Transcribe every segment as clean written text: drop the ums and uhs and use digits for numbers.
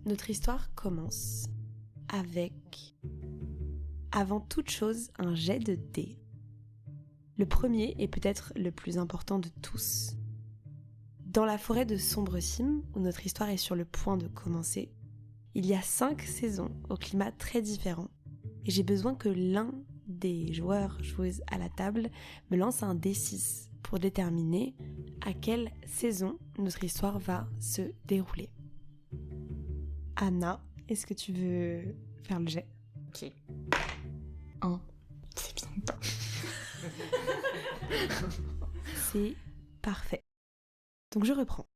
Notre histoire commence avec, avant toute chose, un jet de dés. Le premier est peut-être le plus important de tous. Dans la forêt de Sombre-Cime, où notre histoire est sur le point de commencer, il y a 5 saisons au climat très différent. Et j'ai besoin que l'un des joueuses à la table me lance un D6 pour déterminer à quelle saison notre histoire va se dérouler. Anna, est-ce que tu veux faire le jet ? Ok. 1. C'est bien pas. C'est parfait. Donc je reprends.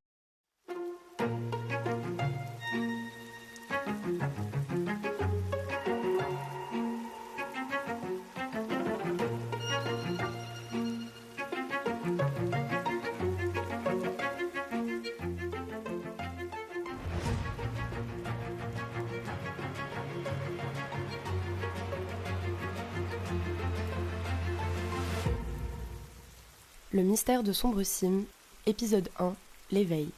Le mystère de Sombre-Cime, épisode 1, l'éveil.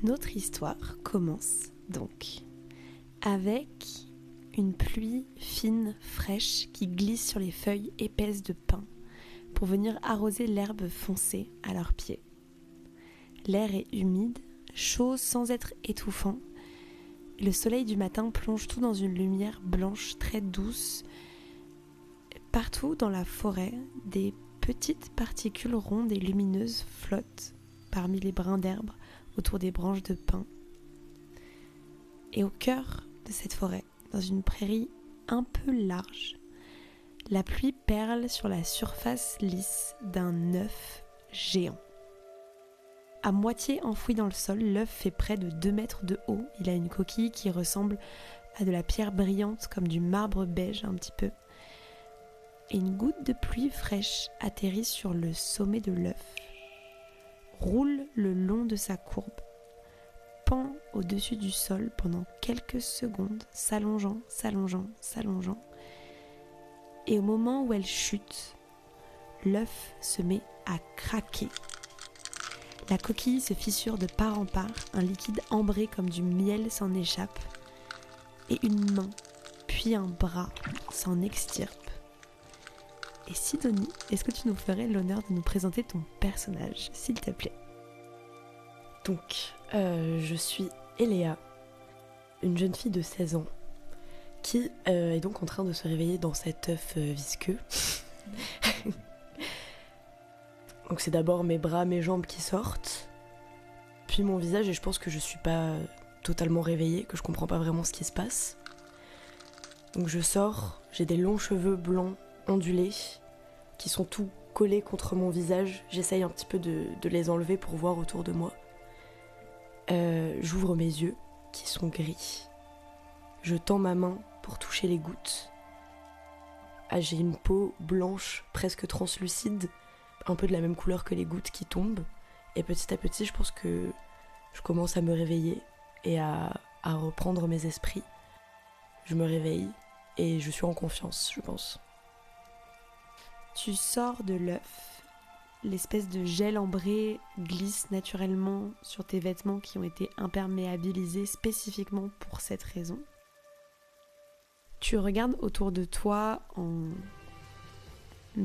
Notre histoire commence donc avec une pluie fine, fraîche qui glisse sur les feuilles épaisses de pin pour venir arroser l'herbe foncée à leurs pieds. L'air est humide, chaud sans être étouffant. Le soleil du matin plonge tout dans une lumière blanche très douce. Partout dans la forêt, des petites particules rondes et lumineuses flottent parmi les brins d'herbe autour des branches de pin. Et au cœur de cette forêt, dans une prairie un peu large, la pluie perle sur la surface lisse d'un œuf géant. À moitié enfoui dans le sol, l'œuf fait près de 2 mètres de haut. Il a une coquille qui ressemble à de la pierre brillante, comme du marbre beige un petit peu. Et une goutte de pluie fraîche atterrit sur le sommet de l'œuf, roule le long de sa courbe, pend au-dessus du sol pendant quelques secondes, s'allongeant. Et au moment où elle chute, l'œuf se met à craquer. La coquille se fissure de part en part, un liquide ambré comme du miel s'en échappe, et une main, puis un bras s'en extirpe. Et Sidonie, est-ce que tu nous ferais l'honneur de nous présenter ton personnage, s'il te plaît ? Donc, je suis Eléa, une jeune fille de 16 ans, qui est donc en train de se réveiller dans cet œuf visqueux. Donc c'est d'abord mes bras, mes jambes qui sortent, puis mon visage, et je pense que je suis pas totalement réveillée, que je comprends pas vraiment ce qui se passe. Donc je sors, j'ai des longs cheveux blancs ondulés qui sont tout collés contre mon visage. J'essaye un petit peu de les enlever pour voir autour de moi. J'ouvre mes yeux qui sont gris. Je tends ma main pour toucher les gouttes. J'ai une peau blanche, presque translucide, un peu de la même couleur que les gouttes qui tombent. Et petit à petit, je pense que je commence à me réveiller et à reprendre mes esprits. Je me réveille et je suis en confiance, je pense. Tu sors de l'œuf. L'espèce de gel ambré glisse naturellement sur tes vêtements qui ont été imperméabilisés spécifiquement pour cette raison. Tu regardes autour de toi en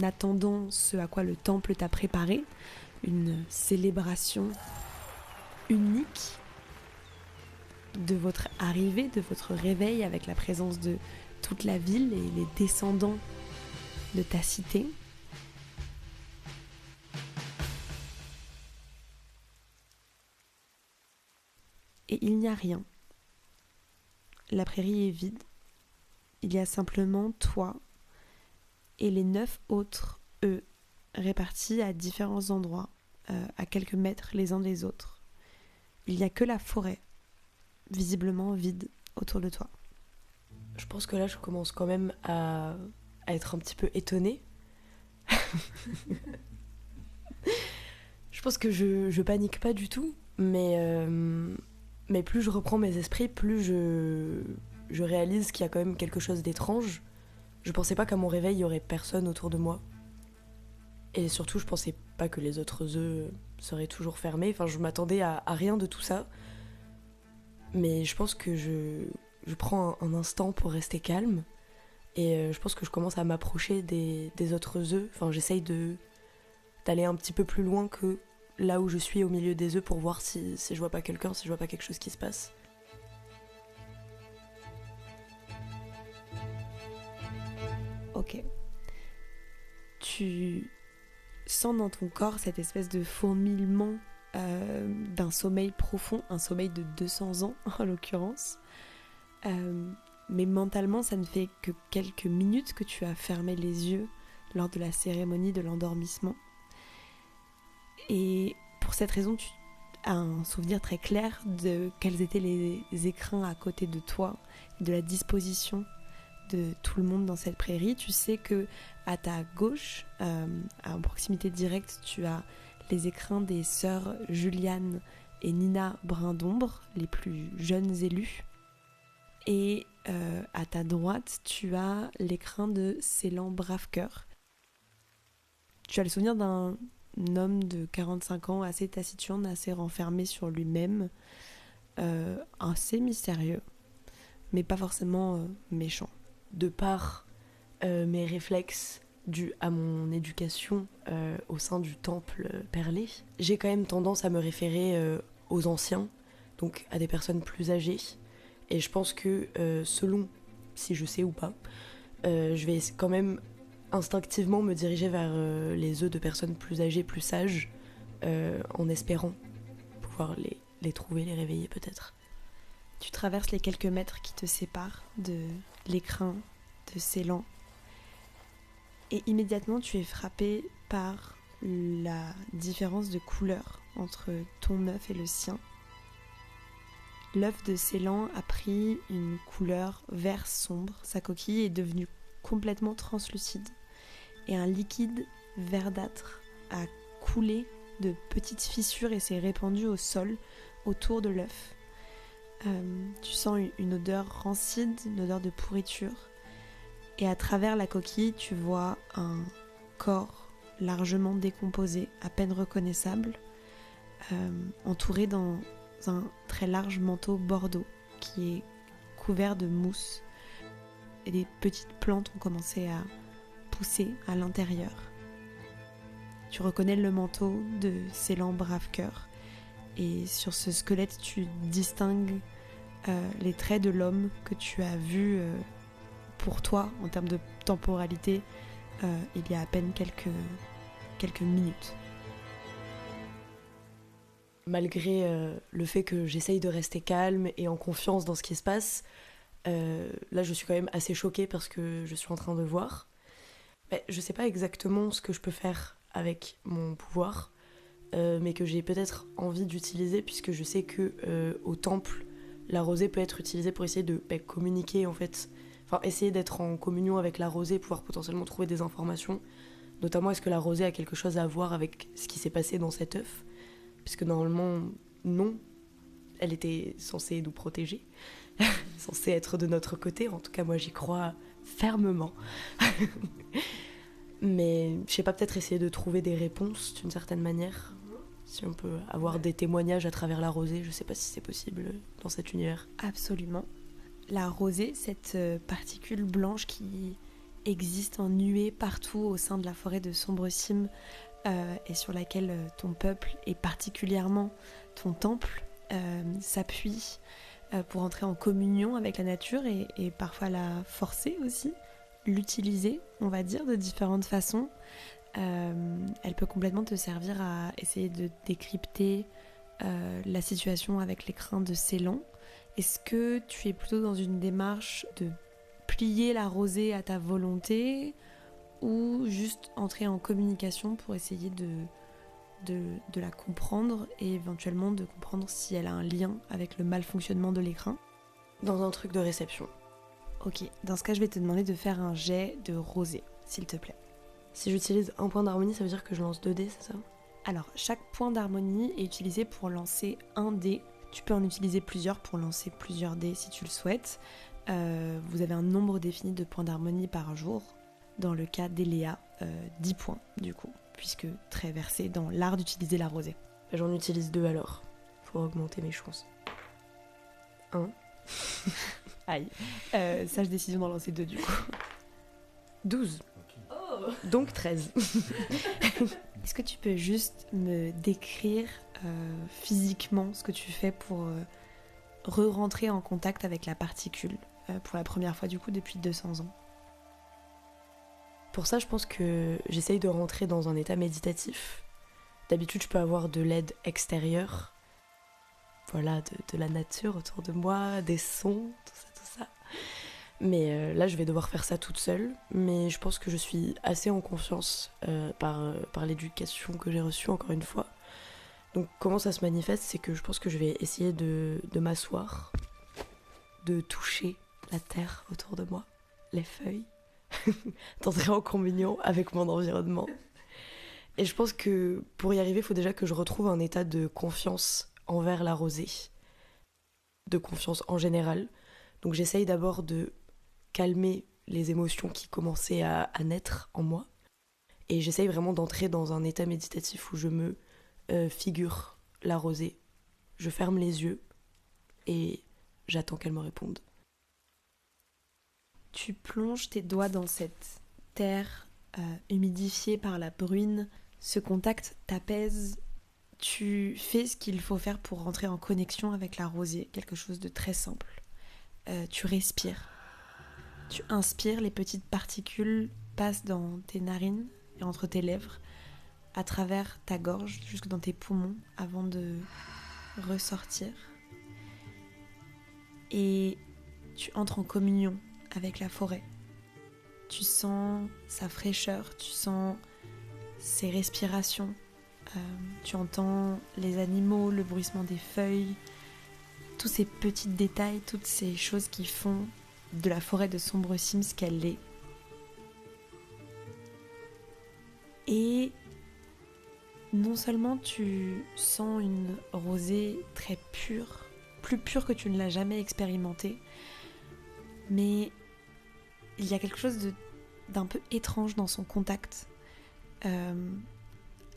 attendant ce à quoi le temple t'a préparé, une célébration unique de votre arrivée, de votre réveil avec la présence de toute la ville et les descendants de ta cité. Et il n'y a rien. La prairie est vide. Il y a simplement toi et les 9 autres, eux, répartis à différents endroits, à quelques mètres les uns des autres. Il n'y a que la forêt, visiblement vide, autour de toi. Je pense que là, je commence quand même à être un petit peu étonnée. Je pense que je panique pas du tout, mais plus je reprends mes esprits, plus je réalise qu'il y a quand même quelque chose d'étrange. Je pensais pas qu'à mon réveil, il y aurait personne autour de moi. Et surtout, je pensais pas que les autres œufs seraient toujours fermés. Enfin, je m'attendais à rien de tout ça. Mais je pense que je prends un instant pour rester calme. Et je pense que je commence à m'approcher des autres œufs. Enfin, j'essaye d'aller un petit peu plus loin que là où je suis au milieu des œufs pour voir si je vois pas quelqu'un, si je vois pas quelque chose qui se passe. Ok. Tu sens dans ton corps cette espèce de fourmillement d'un sommeil profond, un sommeil de 200 ans en l'occurrence. Mais mentalement, ça ne fait que quelques minutes que tu as fermé les yeux lors de la cérémonie de l'endormissement. Et pour cette raison, tu as un souvenir très clair de quels étaient les écrins à côté de toi, de la disposition de tout le monde dans cette prairie. Tu sais que à ta gauche, à proximité directe, tu as les écrins des sœurs Juliane et Nina Brindombre, les plus jeunes élues. Et à ta droite, tu as l'écrin de Célan Bravecoeur. Tu as le souvenir d'un homme de 45 ans, assez taciturne, assez renfermé sur lui-même, assez mystérieux, mais pas forcément méchant. De par mes réflexes dus à mon éducation au sein du temple perlé, j'ai quand même tendance à me référer aux anciens, donc à des personnes plus âgées. Et je pense que selon si je sais ou pas, je vais quand même instinctivement me diriger vers les œufs de personnes plus âgées, plus sages, en espérant pouvoir les trouver, les réveiller peut-être. Tu traverses les quelques mètres qui te séparent de l'écrin de Célan et immédiatement tu es frappé par la différence de couleur entre ton œuf et le sien. L'œuf de Célan a pris une couleur vert sombre, sa coquille est devenue complètement translucide et un liquide verdâtre a coulé de petites fissures et s'est répandu au sol autour de l'œuf. Tu sens une odeur rancide, une odeur de pourriture et à travers la coquille tu vois un corps largement décomposé, à peine reconnaissable, entouré dans un très large manteau bordeaux qui est couvert de mousse et des petites plantes ont commencé à pousser à l'intérieur. Tu reconnais le manteau de Célan Bravecoeur et sur ce squelette tu distingues les traits de l'homme que tu as vu pour toi en termes de temporalité il y a à peine quelques minutes. Malgré le fait que j'essaye de rester calme et en confiance dans ce qui se passe, là je suis quand même assez choquée parce que je suis en train de voir. Mais je sais pas exactement ce que je peux faire avec mon pouvoir, mais que j'ai peut-être envie d'utiliser puisque je sais que au temple, la rosée peut être utilisée pour essayer de communiquer en fait. Enfin, essayer d'être en communion avec la rosée, pouvoir potentiellement trouver des informations. Notamment, est-ce que la rosée a quelque chose à voir avec ce qui s'est passé dans cet œuf ? Puisque normalement, non. Elle était censée nous protéger, censée être de notre côté. En tout cas, moi, j'y crois fermement. Mais je sais pas, peut-être essayer de trouver des réponses d'une certaine manière. Si on peut avoir des témoignages à travers la rosée, je sais pas si c'est possible dans cet univers. Absolument. La rosée, cette particule blanche qui existe en nuée partout au sein de la forêt de Sombrecime et sur laquelle ton peuple et particulièrement ton temple s'appuie pour entrer en communion avec la nature et parfois la forcer aussi, l'utiliser, on va dire, de différentes façons. Elle peut complètement te servir à essayer de décrypter la situation avec l'écrin de Célan. Est-ce que tu es plutôt dans une démarche de plier la rosée à ta volonté ou juste entrer en communication pour essayer de la comprendre et éventuellement de comprendre si elle a un lien avec le malfonctionnement de l'écrin? Dans un truc de réception. Ok, dans ce cas je vais te demander de faire un jet de rosée, s'il te plaît. Si j'utilise un point d'harmonie, ça veut dire que je lance 2 dés, c'est ça? Alors, chaque point d'harmonie est utilisé pour lancer un dé. Tu peux en utiliser plusieurs pour lancer plusieurs dés si tu le souhaites. Vous avez un nombre défini de points d'harmonie par jour. Dans le cas d'Eléa, 10 points du coup. puisque très versée dans l'art d'utiliser la rosée. J'en utilise 2 alors, pour augmenter mes chances. 1. Aïe. Sage décision d'en lancer 2 du coup. 12. Donc 13. Est-ce que tu peux juste me décrire physiquement ce que tu fais pour re-rentrer en contact avec la particule pour la première fois du coup depuis 200 ans? Pour ça, je pense que j'essaye de rentrer dans un état méditatif. D'habitude, je peux avoir de l'aide extérieure. Voilà, de la nature autour de moi, des sons, tout ça. Mais là, je vais devoir faire ça toute seule. Mais je pense que je suis assez en confiance par l'éducation que j'ai reçue, encore une fois. Donc, comment ça se manifeste, c'est que je pense que je vais essayer de m'asseoir, de toucher la terre autour de moi, les feuilles, d'entrer en communion avec mon environnement. Et je pense que pour y arriver, il faut déjà que je retrouve un état de confiance envers la rosée, de confiance en général. Donc j'essaye d'abord de calmer les émotions qui commençaient à naître en moi. Et j'essaye vraiment d'entrer dans un état méditatif où je me figure la rosée. Je ferme les yeux et j'attends qu'elle me réponde. Tu plonges tes doigts dans cette terre humidifiée par la bruine. Ce contact t'apaise. Tu fais ce qu'il faut faire pour rentrer en connexion avec la rosée, quelque chose de très simple. Tu respires. Tu inspires, les petites particules passent dans tes narines et entre tes lèvres, à travers ta gorge, jusque dans tes poumons, avant de ressortir. Et tu entres en communion avec la forêt. Tu sens sa fraîcheur, tu sens ses respirations. Tu entends les animaux, le bruissement des feuilles, tous ces petits détails, toutes ces choses qui font de la forêt de Sombresim ce qu'elle est. Et non seulement tu sens une rosée très pure, plus pure que tu ne l'as jamais expérimentée, mais il y a quelque chose d'un peu étrange dans son contact.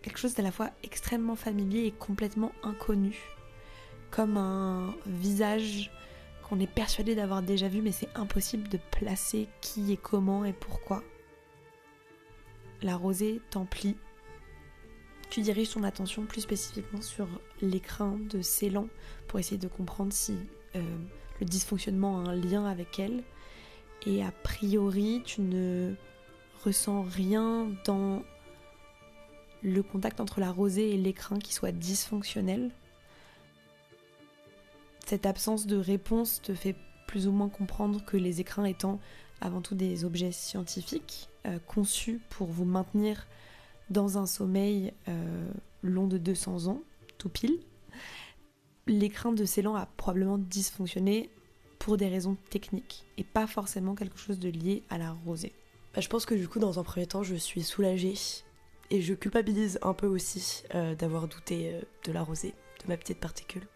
Quelque chose d'à la fois extrêmement familier et complètement inconnu. Comme un visage qu'on est persuadé d'avoir déjà vu, mais c'est impossible de placer qui et comment et pourquoi. La rosée t'emplit. Tu diriges ton attention plus spécifiquement sur l'écrin de Ceylan pour essayer de comprendre si le dysfonctionnement a un lien avec elle. Et a priori, tu ne ressens rien dans le contact entre la rosée et l'écrin qui soit dysfonctionnel. Cette absence de réponse te fait plus ou moins comprendre que les écrins étant avant tout des objets scientifiques conçus pour vous maintenir dans un sommeil long de 200 ans, tout pile. L'écrin de Ceylan a probablement dysfonctionné pour des raisons techniques et pas forcément quelque chose de lié à la rosée. Je pense que du coup, dans un premier temps, je suis soulagée et je culpabilise un peu aussi d'avoir douté de la rosée, de ma petite particule.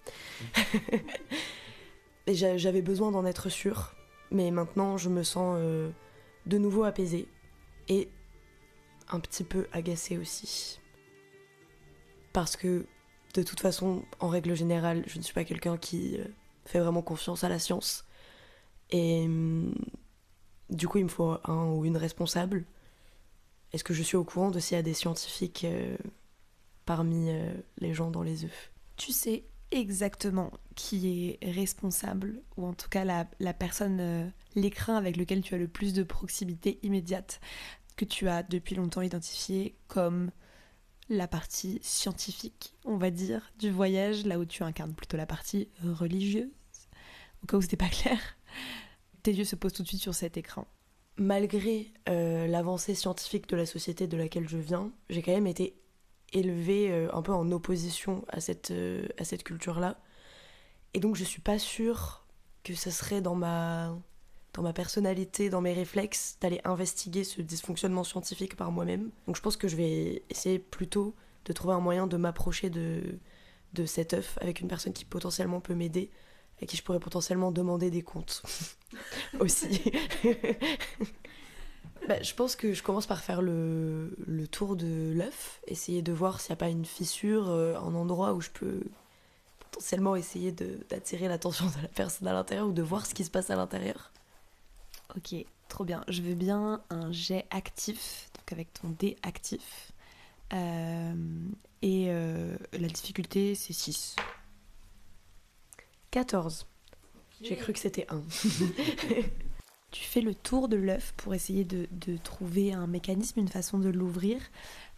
Et j'avais besoin d'en être sûre, mais maintenant je me sens de nouveau apaisée et un petit peu agacée aussi. Parce que de toute façon, en règle générale, je ne suis pas quelqu'un qui fait vraiment confiance à la science. Et du coup, il me faut un ou une responsable. Est-ce que je suis au courant de s'il y a des scientifiques parmi les gens dans les œufs? Tu sais exactement qui est responsable, ou en tout cas la personne, l'écrin avec lequel tu as le plus de proximité immédiate, que tu as depuis longtemps identifié comme la partie scientifique, on va dire, du voyage, là où tu incarnes plutôt la partie religieuse, au cas où c'était pas clair. Tes yeux se posent tout de suite sur cet écran. Malgré l'avancée scientifique de la société de laquelle je viens, j'ai quand même été élevée un peu en opposition à cette culture-là. Et donc je suis pas sûre que ce serait dans ma personnalité, dans mes réflexes, d'aller investiguer ce dysfonctionnement scientifique par moi-même. Donc je pense que je vais essayer plutôt de trouver un moyen de m'approcher de cet œuf avec une personne qui potentiellement peut m'aider, à qui je pourrais potentiellement demander des comptes aussi. Je pense que je commence par faire le tour de l'œuf, essayer de voir s'il n'y a pas une fissure, un endroit où je peux potentiellement essayer d'attirer l'attention de la personne à l'intérieur ou de voir ce qui se passe à l'intérieur. Ok, trop bien. Je veux bien un jet actif, donc avec ton dé actif. La difficulté, c'est 6. 14. J'ai cru que c'était 1. Tu fais le tour de l'œuf pour essayer de trouver un mécanisme, une façon de l'ouvrir.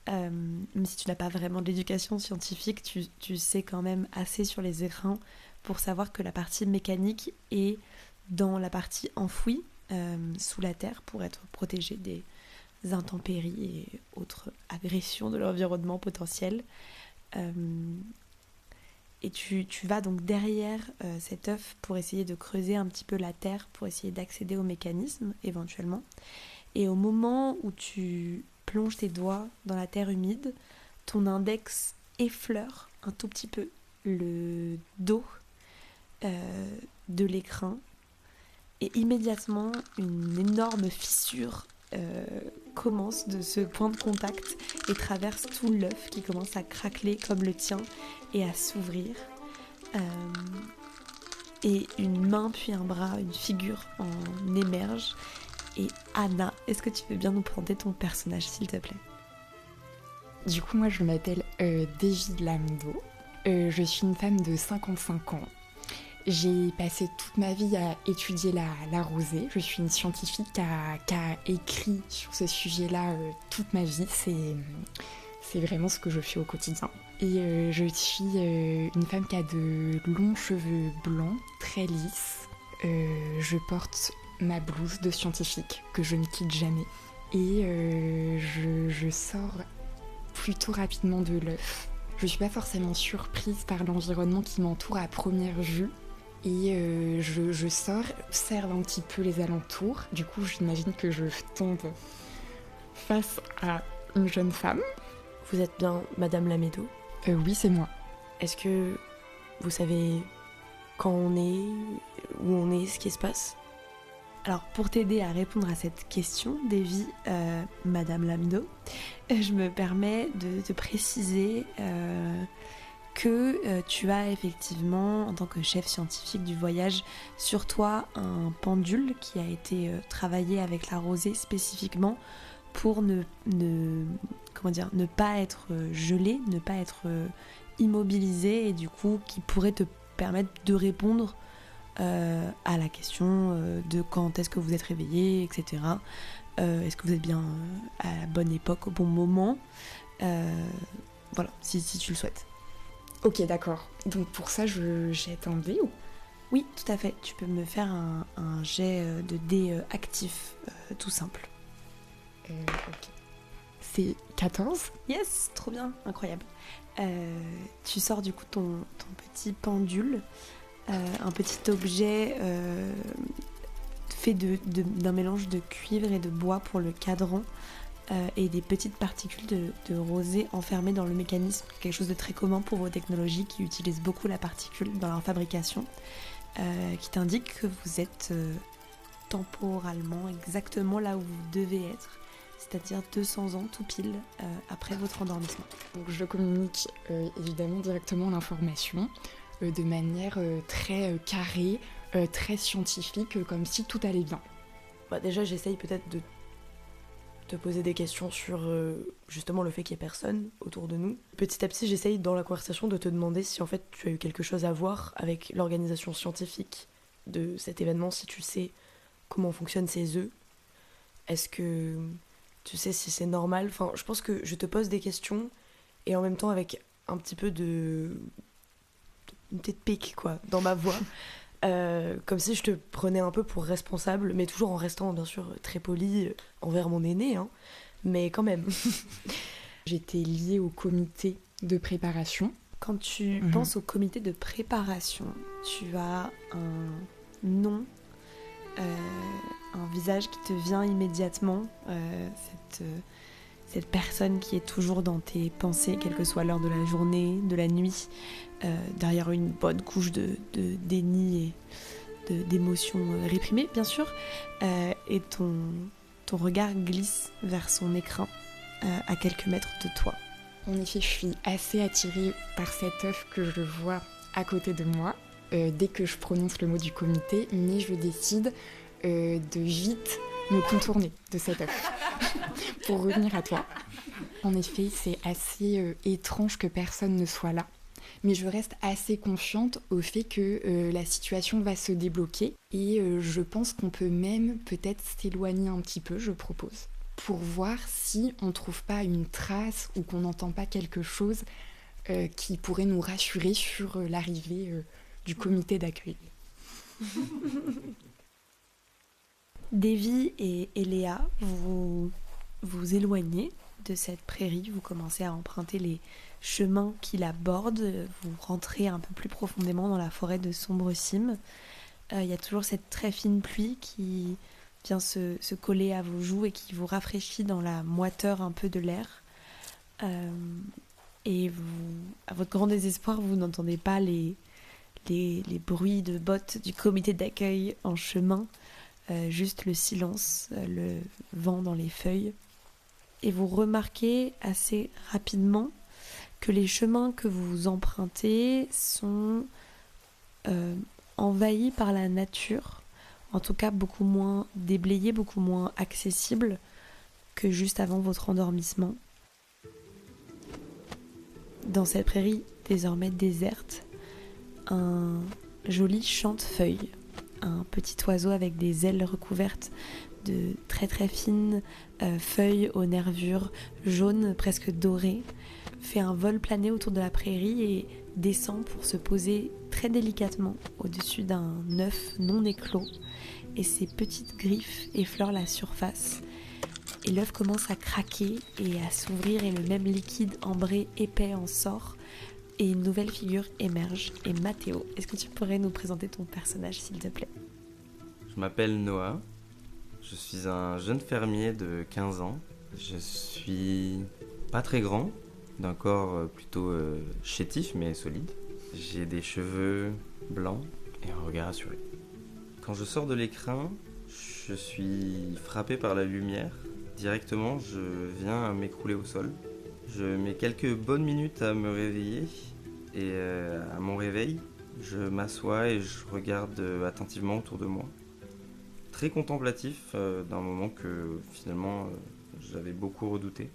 Même si tu n'as pas vraiment d'éducation scientifique, tu sais quand même assez sur les écrins pour savoir que la partie mécanique est dans la partie enfouie, sous la terre, pour être protégée des intempéries et autres agressions de l'environnement potentiel. Et tu vas donc derrière cet œuf pour essayer de creuser un petit peu la terre, pour essayer d'accéder au mécanisme éventuellement. Et au moment où tu plonges tes doigts dans la terre humide, ton index effleure un tout petit peu le dos de l'écrin. Et immédiatement, une énorme fissure commence de ce point de contact et traverse tout l'œuf qui commence à craqueler comme le tien et à s'ouvrir. Et une main puis un bras, une figure en émerge. Et Anna, est-ce que tu veux bien nous présenter ton personnage, s'il te plaît? Du coup, moi, je m'appelle David Lamdo. Je suis une femme de 55 ans. J'ai passé toute ma vie à étudier la rosée. Je suis une scientifique qui a écrit sur ce sujet-là toute ma vie. C'est vraiment ce que je fais au quotidien. Et je suis une femme qui a de longs cheveux blancs, très lisses. Je porte ma blouse de scientifique que je ne quitte jamais. Et je sors plutôt rapidement de l'œuf. Je suis pas forcément surprise par l'environnement qui m'entoure à première vue. Et je sors, observe un petit peu les alentours. Du coup, j'imagine que je tombe face à une jeune femme. Vous êtes bien Madame Lamédo? Oui, c'est moi. Est-ce que vous savez quand on est, où on est, ce qui se passe? Alors, pour t'aider à répondre à cette question, Davy, Madame Lamdo, je me permets de te préciser que tu as effectivement, en tant que chef scientifique du voyage, sur toi un pendule qui a été travaillé avec la rosée spécifiquement pour ne pas être gelé, ne pas être immobilisé, et du coup qui pourrait te permettre de répondre à la question de quand est-ce que vous êtes réveillé, etc. Est-ce que vous êtes bien à la bonne époque, au bon moment, voilà, si tu le souhaites. Ok, d'accord. Donc pour ça, je jette un dé ou... Oui, tout à fait. Tu peux me faire un jet de dé actif, tout simple. Ok. C'est 14. Yes, trop bien, incroyable. Tu sors du coup ton petit pendule, un petit objet fait d'un mélange de cuivre et de bois pour le cadran, et des petites particules de rosée enfermées dans le mécanisme, quelque chose de très commun pour vos technologies qui utilisent beaucoup la particule dans leur fabrication, qui t'indique que vous êtes temporalement exactement là où vous devez être, c'est-à-dire 200 ans tout pile après votre endormissement. Donc je communique évidemment directement l'information de manière très carrée, très scientifique, comme si tout allait bien. Déjà, j'essaye peut-être de te poser des questions sur justement le fait qu'il n'y ait personne autour de nous. Petit à petit, j'essaye dans la conversation de te demander si en fait tu as eu quelque chose à voir avec l'organisation scientifique de cet événement, si tu sais comment fonctionnent ces œufs. Est-ce que tu sais si c'est normal? Enfin, je pense que je te pose des questions et en même temps avec un petit peu une petite pique quoi, dans ma voix. Comme si je te prenais un peu pour responsable, mais toujours en restant bien sûr très poli envers mon aîné, hein, mais quand même. J'étais liée au comité de préparation. Quand tu penses au comité de préparation, tu as un nom, un visage qui te vient immédiatement, cette personne qui est toujours dans tes pensées, quelle que soit l'heure de la journée, de la nuit, derrière une bonne couche de déni et d'émotions réprimées, bien sûr, et ton regard glisse vers son écrin à quelques mètres de toi. En effet, je suis assez attirée par cet œuf que je vois à côté de moi dès que je prononce le mot du comité, mais je décide de vite me contourner de cet œuf pour revenir à toi. En effet, c'est assez étrange que personne ne soit là, mais je reste assez confiante au fait que la situation va se débloquer et je pense qu'on peut même peut-être s'éloigner un petit peu, je propose, pour voir si on ne trouve pas une trace ou qu'on n'entend pas quelque chose qui pourrait nous rassurer sur l'arrivée du comité d'accueil. Davy et Eléa, vous vous éloignez de cette prairie, vous commencez à emprunter les chemins qui la bordent, vous rentrez un peu plus profondément dans la forêt de Sombre-Cime. Il y a toujours cette très fine pluie qui vient se coller à vos joues et qui vous rafraîchit dans la moiteur un peu de l'air. Et vous, à votre grand désespoir, vous n'entendez pas les bruits de bottes du comité d'accueil en chemin, juste le silence, le vent dans les feuilles. Et vous remarquez assez rapidement que les chemins que vous empruntez sont envahis par la nature, en tout cas beaucoup moins déblayés, beaucoup moins accessibles que juste avant votre endormissement. Dans cette prairie désormais déserte, un joli chantefeuille, un petit oiseau avec des ailes recouvertes de très très fines feuilles aux nervures jaunes presque dorées, fait un vol plané autour de la prairie et descend pour se poser très délicatement au-dessus d'un œuf non éclos, et ses petites griffes effleurent la surface. Et l'œuf commence à craquer et à s'ouvrir et le même liquide ambré épais en sort et une nouvelle figure émerge. Et Mathéo, est-ce que tu pourrais nous présenter ton personnage s'il te plaît ? Je m'appelle Noah, je suis un jeune fermier de 15 ans. Je suis pas très grand, d'un corps plutôt chétif mais solide. J'ai des cheveux blancs et un regard assuré. Quand je sors de l'écrin, je suis frappé par la lumière. Directement, je viens à m'écrouler au sol. Je mets quelques bonnes minutes à me réveiller et à mon réveil, je m'assois et je regarde attentivement autour de moi. Très contemplatif d'un moment que finalement j'avais beaucoup redouté.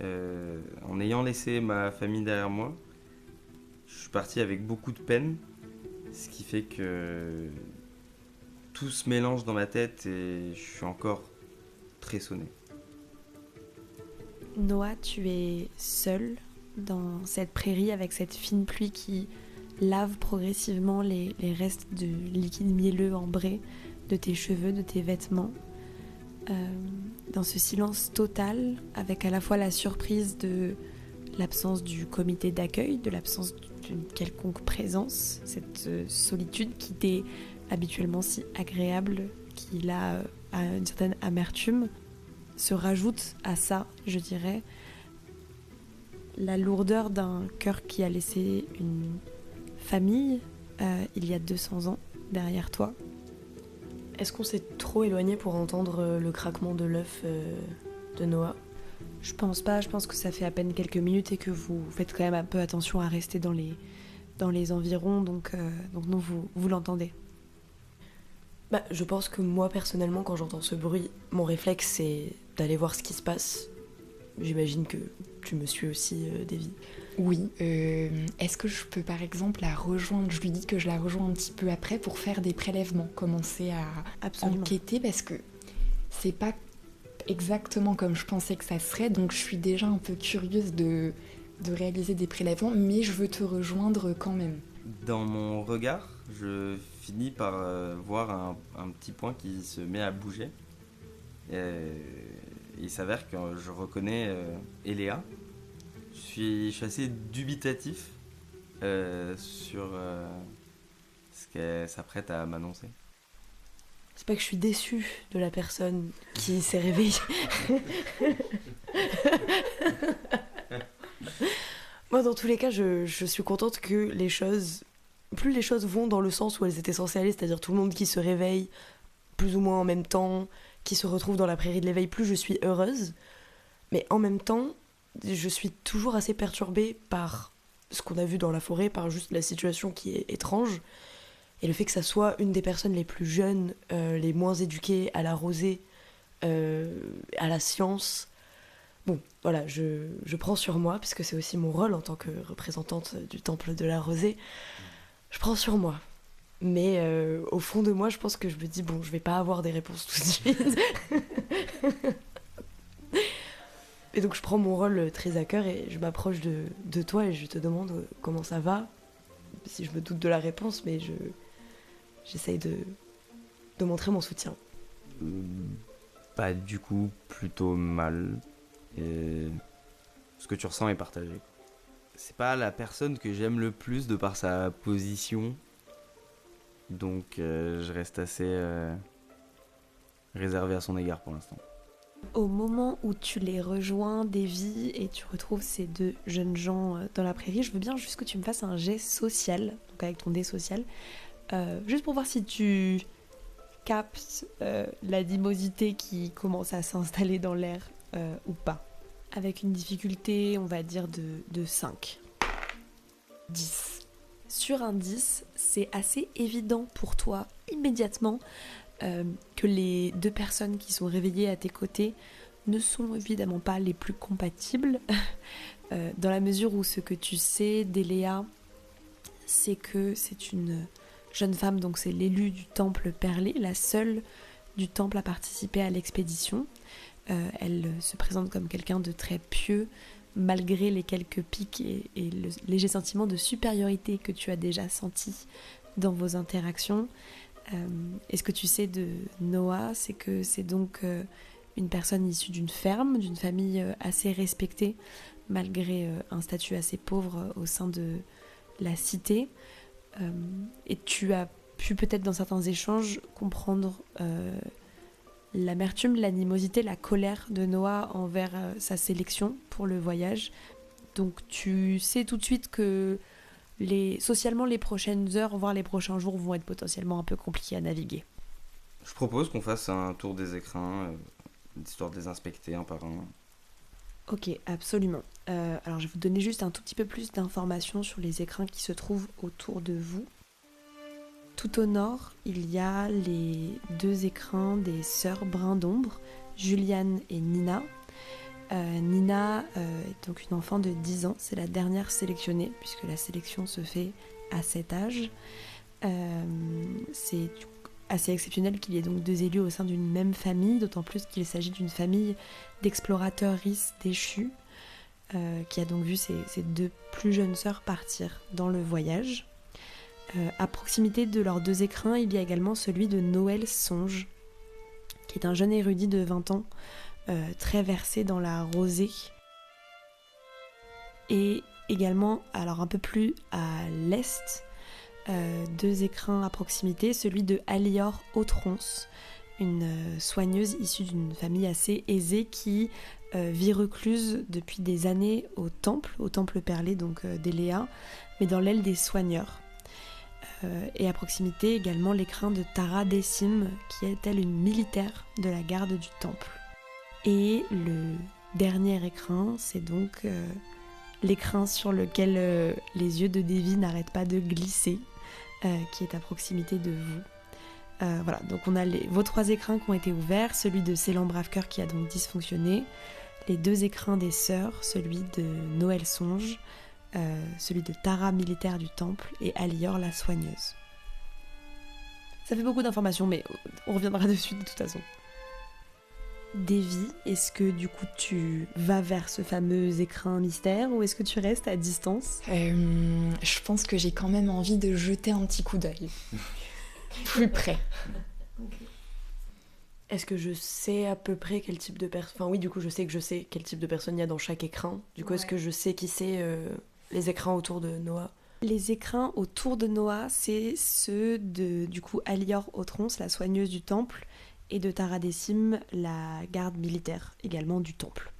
En ayant laissé ma famille derrière moi, je suis parti avec beaucoup de peine, ce qui fait que tout se mélange dans ma tête et je suis encore très sonné. Noah, tu es seul dans cette prairie avec cette fine pluie qui lave progressivement les restes de liquide mielleux ambré de tes cheveux, de tes vêtements. Dans ce silence total, avec à la fois la surprise de l'absence du comité d'accueil, de l'absence d'une quelconque présence, cette solitude qui t'est habituellement si agréable, qui là a une certaine amertume, se rajoute à ça, je dirais, la lourdeur d'un cœur qui a laissé une famille il y a 200 ans derrière toi. Est-ce qu'on s'est trop éloigné pour entendre le craquement de l'œuf de Noah ? Je pense pas, je pense que ça fait à peine quelques minutes et que vous faites quand même un peu attention à rester dans les environs, donc non, vous l'entendez. Je pense que moi personnellement, quand j'entends ce bruit, mon réflexe c'est d'aller voir ce qui se passe. J'imagine que tu me suis aussi, Davy. Oui, est-ce que je peux par exemple la rejoindre ? Je lui dis que je la rejoins un petit peu après pour faire des prélèvements, commencer à Absolument. enquêter, parce que c'est pas exactement comme je pensais que ça serait, donc je suis déjà un peu curieuse de réaliser des prélèvements, mais je veux te rejoindre quand même. Dans mon regard, je finis par voir un petit point qui se met à bouger. Il s'avère que je reconnais Eléa. Je suis assez dubitatif sur ce qu'elle s'apprête à m'annoncer. C'est pas que je suis déçue de la personne qui s'est réveillée. Moi, dans tous les cas, je suis contente que plus les choses vont dans le sens où elles étaient censées aller, c'est-à-dire tout le monde qui se réveille plus ou moins en même temps, qui se retrouve dans la prairie de l'éveil, plus je suis heureuse. Mais en même temps, je suis toujours assez perturbée par ce qu'on a vu dans la forêt, par juste la situation qui est étrange. Et le fait que ça soit une des personnes les plus jeunes, les moins éduquées à la rosée, à la science. Bon, voilà, je prends sur moi, puisque c'est aussi mon rôle en tant que représentante du temple de la rosée. Je prends sur moi. Mais au fond de moi, je pense que je me dis, bon, je vais pas avoir des réponses tout de suite. Et donc je prends mon rôle très à cœur et je m'approche de toi et je te demande comment ça va. Si je me doute de la réponse, mais j'essaye de montrer mon soutien. Bah du coup, plutôt mal. Et ce que tu ressens est partagé. C'est pas la personne que j'aime le plus de par sa position. Donc je reste assez réservé à son égard pour l'instant. Au moment où tu les rejoins, Davy, et tu retrouves ces deux jeunes gens dans la prairie, je veux bien juste que tu me fasses un jet social, donc avec ton dé social, juste pour voir si tu captes l'animosité qui commence à s'installer dans l'air ou pas. Avec une difficulté, on va dire, de 5. 10. Sur un 10, c'est assez évident pour toi, immédiatement, que les deux personnes qui sont réveillées à tes côtés ne sont évidemment pas les plus compatibles, dans la mesure où ce que tu sais d'Eléa, c'est que c'est une jeune femme, donc c'est l'élue du temple perlé, la seule du temple à participer à l'expédition. Elle se présente comme quelqu'un de très pieux, malgré les quelques pics et le léger sentiment de supériorité que tu as déjà senti dans vos interactions. Et ce que tu sais de Noah, c'est que c'est donc une personne issue d'une ferme, d'une famille assez respectée, malgré un statut assez pauvre au sein de la cité. Et tu as pu peut-être dans certains échanges comprendre l'amertume, l'animosité, la colère de Noah envers sa sélection pour le voyage. Donc tu sais tout de suite que socialement, les prochaines heures, voire les prochains jours, vont être potentiellement un peu compliqués à naviguer. Je propose qu'on fasse un tour des écrins, histoire de les inspecter un par un. Ok, absolument. Alors je vais vous donner juste un tout petit peu plus d'informations sur les écrins qui se trouvent autour de vous. Tout au nord, il y a les deux écrins des sœurs Brins d'Ombre, Juliane et Nina. Nina est donc une enfant de 10 ans, c'est la dernière sélectionnée, puisque la sélection se fait à cet âge. C'est assez exceptionnel qu'il y ait donc deux élus au sein d'une même famille, d'autant plus qu'il s'agit d'une famille d'explorateurs déchus, qui a donc vu ses deux plus jeunes sœurs partir dans le voyage. À proximité de leurs deux écrins, il y a également celui de Noël Songe, qui est un jeune érudit de 20 ans, très versé dans la rosée. Et également, alors un peu plus à l'est, deux écrins à proximité, celui de Alior Autrons, une soigneuse issue d'une famille assez aisée qui vit recluse depuis des années au temple perlé donc d'Eléa, mais dans l'aile des soigneurs. Et à proximité également l'écrin de Tara Décime, qui est elle une militaire de la garde du temple. Et le dernier écrin, c'est donc l'écrin sur lequel les yeux de Davy n'arrêtent pas de glisser, qui est à proximité de vous. Voilà, donc on a vos trois écrins qui ont été ouverts, celui de Célan Bravecoeur qui a donc dysfonctionné, les deux écrins des sœurs, celui de Noël Songe, celui de Tara militaire du temple et Alior la soigneuse. Ça fait beaucoup d'informations, mais on reviendra dessus de toute façon. Davy, est-ce que du coup tu vas vers ce fameux écrin mystère ou est-ce que tu restes à distance ? Je pense que j'ai quand même envie de jeter un petit coup d'œil. Plus près. Est-ce que je sais à peu près quel type de personne... Enfin oui, du coup, je sais quel type de personne il y a dans chaque écrin. Du coup, est-ce que je sais qui c'est les écrins autour de Noah ? Les écrins autour de Noah, c'est ceux de, du coup, Alior Autrons, la soigneuse du temple, et de Tara Décime, la garde militaire, également du temple.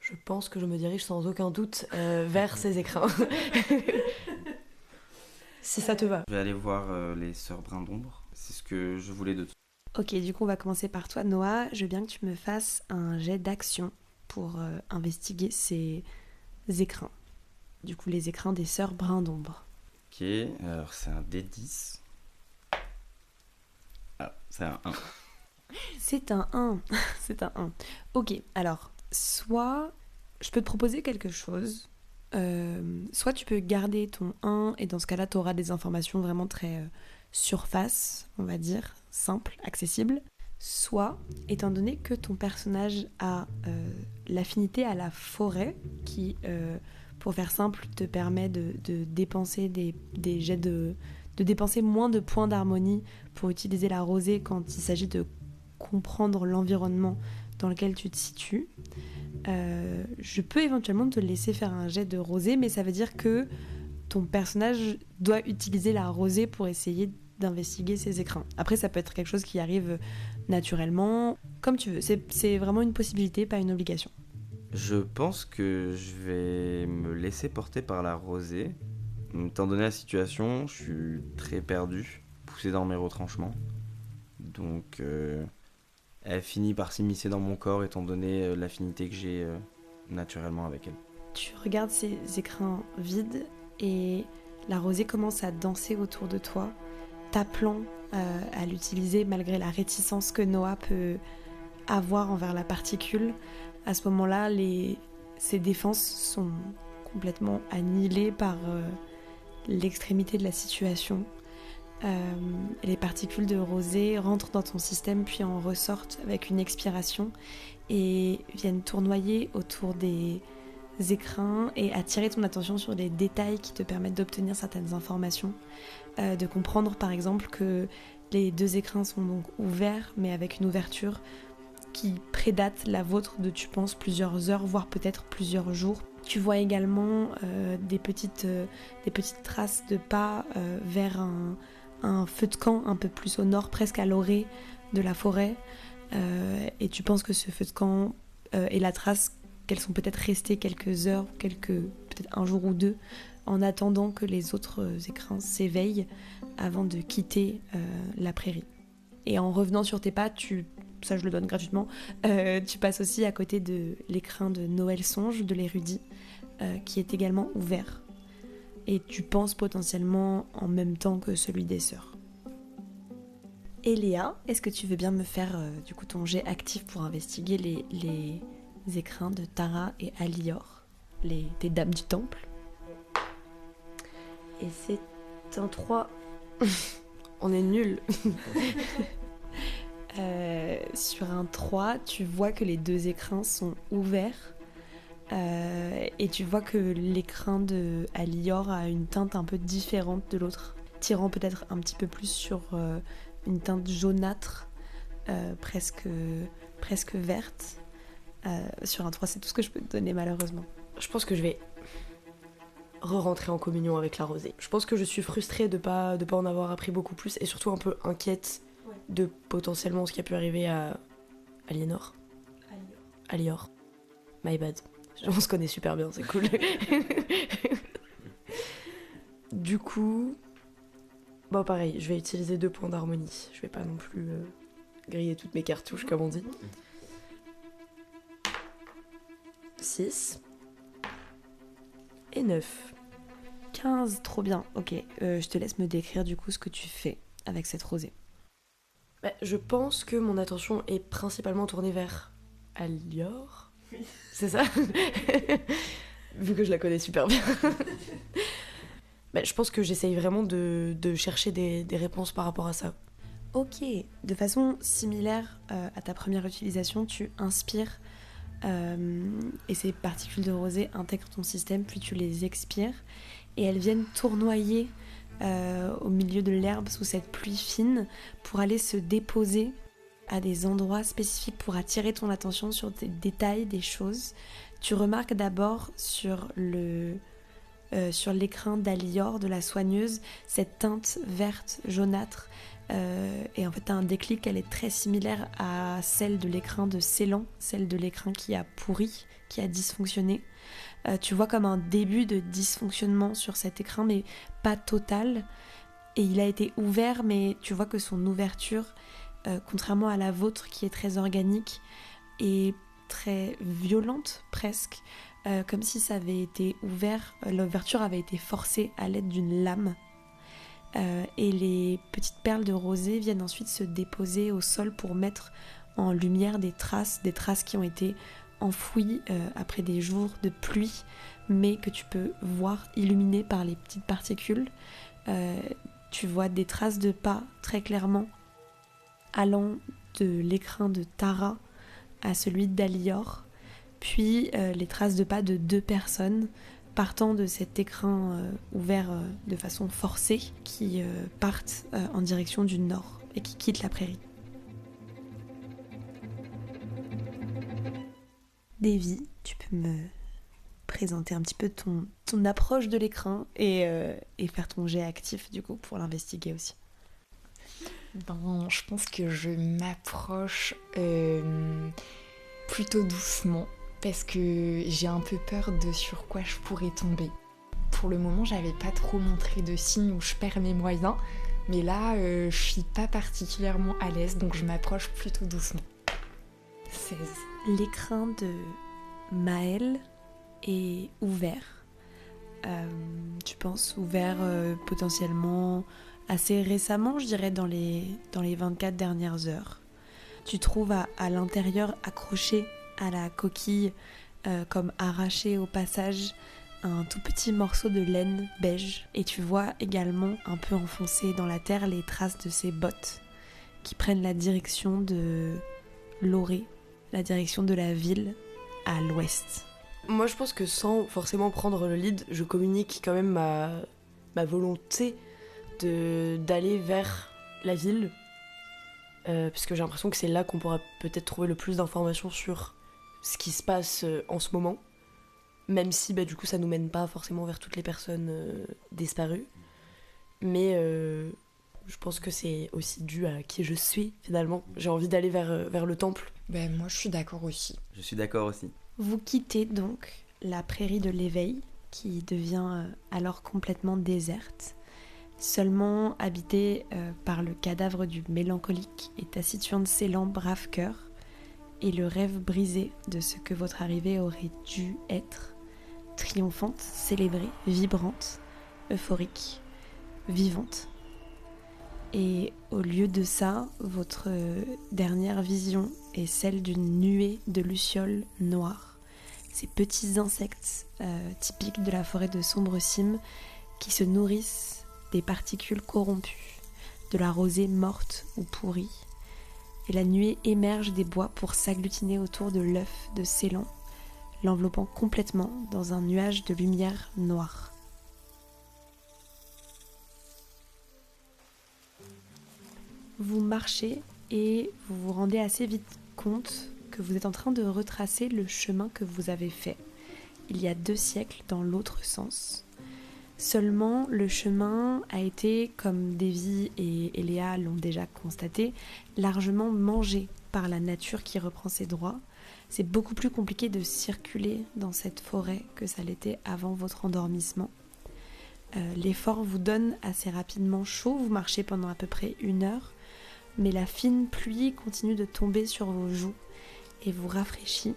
Je pense que je me dirige sans aucun doute vers ces écrins. Si ça te va. Je vais aller voir les sœurs Brins d'Ombre. C'est ce que je voulais de toi. Ok, du coup on va commencer par toi Noah. Je veux bien que tu me fasses un jet d'action pour investiguer ces écrins. Du coup les écrins des sœurs Brins d'Ombre. Ok, alors c'est un D10. Ah, c'est un 1. C'est un 1. C'est un 1. Ok, alors, soit je peux te proposer quelque chose. Soit tu peux garder ton 1 et dans ce cas-là, tu auras des informations vraiment très surface, on va dire, simple, accessible. Soit, étant donné que ton personnage a l'affinité à la forêt, qui, pour faire simple, te permet de dépenser des jets de dépenser moins de points d'harmonie pour utiliser la rosée quand il s'agit de comprendre l'environnement dans lequel tu te situes. Je peux éventuellement te laisser faire un jet de rosée, mais ça veut dire que ton personnage doit utiliser la rosée pour essayer d'investiguer ces écrins. Après, ça peut être quelque chose qui arrive naturellement, comme tu veux. C'est vraiment une possibilité, pas une obligation. Je pense que je vais me laisser porter par la rosée. Étant donné la situation, je suis très perdu, poussé dans mes retranchements. Donc, elle finit par s'immiscer dans mon corps, étant donné l'affinité que j'ai naturellement avec elle. Tu regardes ces écrins vides et la rosée commence à danser autour de toi, t'appelant à l'utiliser malgré la réticence que Noah peut avoir envers la particule. À ce moment-là, ses défenses sont complètement annihilées par l'extrémité de la situation. Les particules de rosée rentrent dans ton système puis en ressortent avec une expiration et viennent tournoyer autour des écrins et attirer ton attention sur des détails qui te permettent d'obtenir certaines informations, de comprendre par exemple que les 2 écrins sont donc ouverts mais avec une ouverture qui prédate la vôtre de, tu penses, plusieurs heures voire peut-être plusieurs jours. Tu vois également des petites traces de pas vers un feu de camp un peu plus au nord, presque à l'orée de la forêt. Et tu penses que ce feu de camp est la trace qu'elles sont peut-être restées quelques heures, peut-être un jour ou 2, en attendant que les autres écrins s'éveillent avant de quitter la prairie. Et en revenant sur tes pas, ça je le donne gratuitement, tu passes aussi à côté de l'écrin de Noël Songe, de l'érudit, qui est également ouvert. Et tu penses potentiellement en même temps que celui des sœurs. Et Léa, est-ce que tu veux bien me faire du coup ton jet actif pour investiguer les écrins de Tara et Alior, tes dames du temple? Et c'est un 3. On est nuls. Sur un 3, tu vois que les 2 écrins sont ouverts. Et tu vois que l'écrin de Alior a une teinte un peu différente de l'autre, tirant peut-être un petit peu plus sur une teinte jaunâtre, presque verte. Sur un 3, c'est tout ce que je peux te donner malheureusement. Je pense que je vais re-rentrer en communion avec la rosée. Je pense que je suis frustrée de pas en avoir appris beaucoup plus et surtout un peu inquiète de potentiellement ce qui a pu arriver à Aliénor. Alior. My bad. On se connaît super bien, c'est cool. Du coup, bon pareil, je vais utiliser 2 points d'harmonie. Je vais pas non plus griller toutes mes cartouches comme on dit. 6 et 9. 15, trop bien. Ok, je te laisse me décrire du coup ce que tu fais avec cette rosée. Je pense que mon attention est principalement tournée vers Alior. C'est ça. Vu que je la connais super bien. Je pense que j'essaye vraiment de chercher des réponses par rapport à ça. Ok, de façon similaire à ta première utilisation, tu inspires et ces particules de rosée intègrent ton système, puis tu les expires et elles viennent tournoyer au milieu de l'herbe sous cette pluie fine pour aller se déposer à des endroits spécifiques pour attirer ton attention sur des détails, des choses. Tu remarques d'abord sur l'écrin d'Alior, de la soigneuse, cette teinte verte jaunâtre. Et en fait, tu as un déclic, elle est très similaire à celle de l'écrin de Ceylan, celle de l'écrin qui a pourri, qui a dysfonctionné. Tu vois comme un début de dysfonctionnement sur cet écrin, mais pas total. Et il a été ouvert, mais tu vois que son ouverture contrairement à la vôtre qui est très organique et très violente presque, comme si ça avait été ouvert, l'ouverture avait été forcée à l'aide d'une lame. Et les petites perles de rosée viennent ensuite se déposer au sol pour mettre en lumière des traces qui ont été enfouies après des jours de pluie, mais que tu peux voir illuminées par les petites particules. Tu vois des traces de pas très clairement allant de l'écrin de Tara à celui d'Alior, puis les traces de pas de 2 personnes partant de cet écrin ouvert de façon forcée qui partent en direction du nord et qui quittent la prairie. Davy, tu peux me présenter un petit peu ton approche de l'écrin et faire ton jet actif du coup pour l'investiguer aussi. Je pense que je m'approche plutôt doucement parce que j'ai un peu peur de sur quoi je pourrais tomber. Pour le moment, j'avais pas trop montré de signes où je perds mes moyens, mais là, je suis pas particulièrement à l'aise, donc je m'approche plutôt doucement. 16. L'écrin de Maëlle est ouvert. Tu penses ouvert potentiellement assez récemment, je dirais dans les 24 dernières heures. Tu trouves à l'intérieur accroché à la coquille, comme arraché au passage, un tout petit morceau de laine beige. Et tu vois également un peu enfoncé dans la terre les traces de ses bottes qui prennent la direction de Loré, la direction de la ville à l'ouest. Moi, je pense que sans forcément prendre le lead, je communique quand même ma volonté d'aller vers la ville, parce que j'ai l'impression que c'est là qu'on pourra peut-être trouver le plus d'informations sur ce qui se passe en ce moment, même si du coup ça nous mène pas forcément vers toutes les personnes disparues, mais je pense que c'est aussi dû à qui je suis finalement. J'ai envie d'aller vers le temple. Moi je suis d'accord aussi. Je suis d'accord aussi. Vous quittez donc la prairie de l'éveil qui devient alors complètement déserte, seulement habitée par le cadavre du mélancolique et taciturne Ceylan brave cœur, et le rêve brisé de ce que votre arrivée aurait dû être, triomphante, célébrée, vibrante, euphorique, vivante. Et au lieu de ça, votre dernière vision est celle d'une nuée de lucioles noires, ces petits insectes typiques de la forêt de Sombre-Cime qui se nourrissent des particules corrompues, de la rosée morte ou pourrie. Et la nuée émerge des bois pour s'agglutiner autour de l'œuf de Ceylan, l'enveloppant complètement dans un nuage de lumière noire. Vous marchez et vous vous rendez assez vite compte que vous êtes en train de retracer le chemin que vous avez fait il y a 2 siècles dans l'autre sens. Seulement, le chemin a été, comme Davy et Eléa l'ont déjà constaté, largement mangé par la nature qui reprend ses droits. C'est beaucoup plus compliqué de circuler dans cette forêt que ça l'était avant votre endormissement. L'effort vous donne assez rapidement chaud, vous marchez pendant à peu près 1 heure, mais la fine pluie continue de tomber sur vos joues et vous rafraîchit.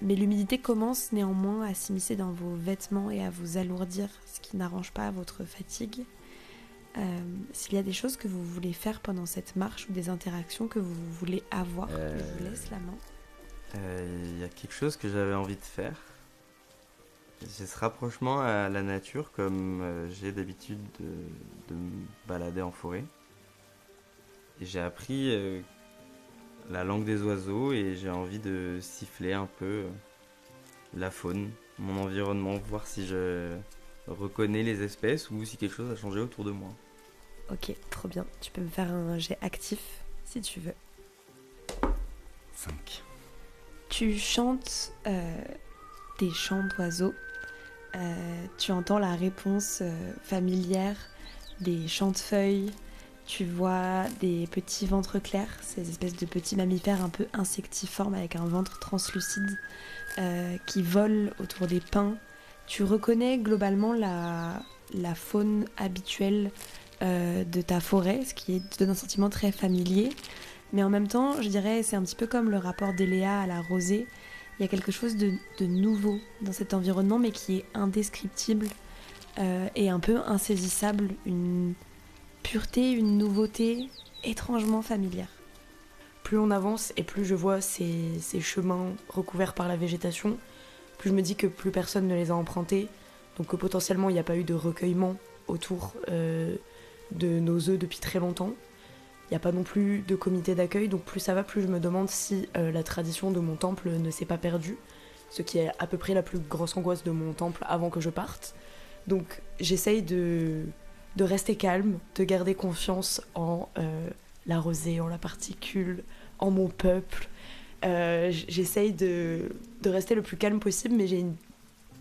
Mais l'humidité commence néanmoins à s'immiscer dans vos vêtements et à vous alourdir, ce qui n'arrange pas votre fatigue. S'il y a des choses que vous voulez faire pendant cette marche ou des interactions que vous voulez avoir, je vous laisse la main. Il y a quelque chose que j'avais envie de faire. C'est ce rapprochement à la nature, comme j'ai d'habitude de me balader en forêt. Et j'ai appris la langue des oiseaux et j'ai envie de siffler un peu la faune, mon environnement, voir si je reconnais les espèces ou si quelque chose a changé autour de moi. Ok, trop bien. Tu peux me faire un jet actif si tu veux. 5. Tu chantes des chants d'oiseaux. Tu entends la réponse familière des chantefeuilles. Tu vois des petits ventres clairs, ces espèces de petits mammifères un peu insectivormes avec un ventre translucide qui volent autour des pins. Tu reconnais globalement la faune habituelle de ta forêt, ce qui donne un sentiment très familier. Mais en même temps, je dirais, c'est un petit peu comme le rapport d'Eléa à la rosée. Il y a quelque chose de nouveau dans cet environnement, mais qui est indescriptible et un peu insaisissable. Une pureté, une nouveauté étrangement familière. Plus on avance et plus je vois ces chemins recouverts par la végétation, plus je me dis que plus personne ne les a empruntés, donc que potentiellement il n'y a pas eu de recueillement autour de nos œufs depuis très longtemps. Il n'y a pas non plus de comité d'accueil, donc plus ça va, plus je me demande si la tradition de mon temple ne s'est pas perdue, ce qui est à peu près la plus grosse angoisse de mon temple avant que je parte. Donc j'essaye de rester calme, de garder confiance en la rosée, en la particule, en mon peuple. J'essaye de rester le plus calme possible, mais j'ai une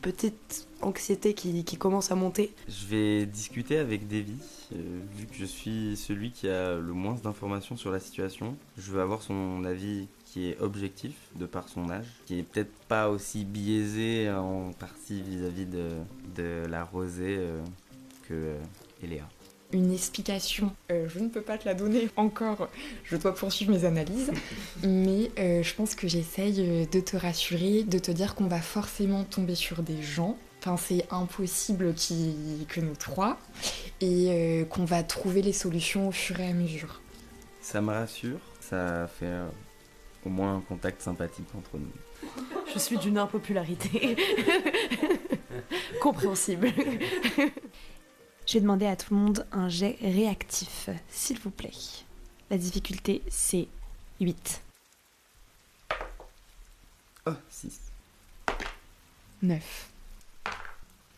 petite anxiété qui commence à monter. Je vais discuter avec Davy, vu que je suis celui qui a le moins d'informations sur la situation. Je veux avoir son avis qui est objectif, de par son âge, qui est peut-être pas aussi biaisé en partie vis-à-vis de la rosée que Eléa. Une explication, je ne peux pas te la donner encore, je dois poursuivre mes analyses, mais je pense que j'essaye de te rassurer, de te dire qu'on va forcément tomber sur des gens, enfin c'est impossible que nous trois, et qu'on va trouver les solutions au fur et à mesure. Ça me rassure, ça fait au moins un contact sympathique entre nous. Je suis d'une impopularité compréhensible. Je vais demander à tout le monde un jet réactif, s'il vous plaît. La difficulté, c'est 8. Oh, 6. 9.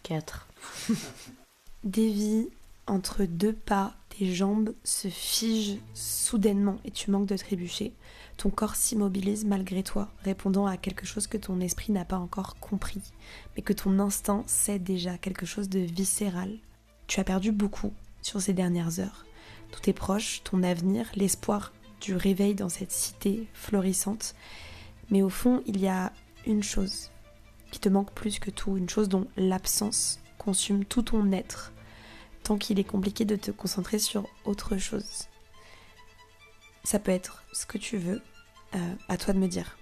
4. Davy, entre deux pas, tes jambes se figent soudainement et tu manques de trébucher. Ton corps s'immobilise malgré toi, répondant à quelque chose que ton esprit n'a pas encore compris, mais que ton instinct sait déjà, quelque chose de viscéral. Tu as perdu beaucoup sur ces dernières heures. Tout est proche, ton avenir, l'espoir du réveil dans cette cité florissante. Mais au fond, il y a une chose qui te manque plus que tout, une chose dont l'absence consume tout ton être, tant qu'il est compliqué de te concentrer sur autre chose. Ça peut être ce que tu veux, à toi de me dire.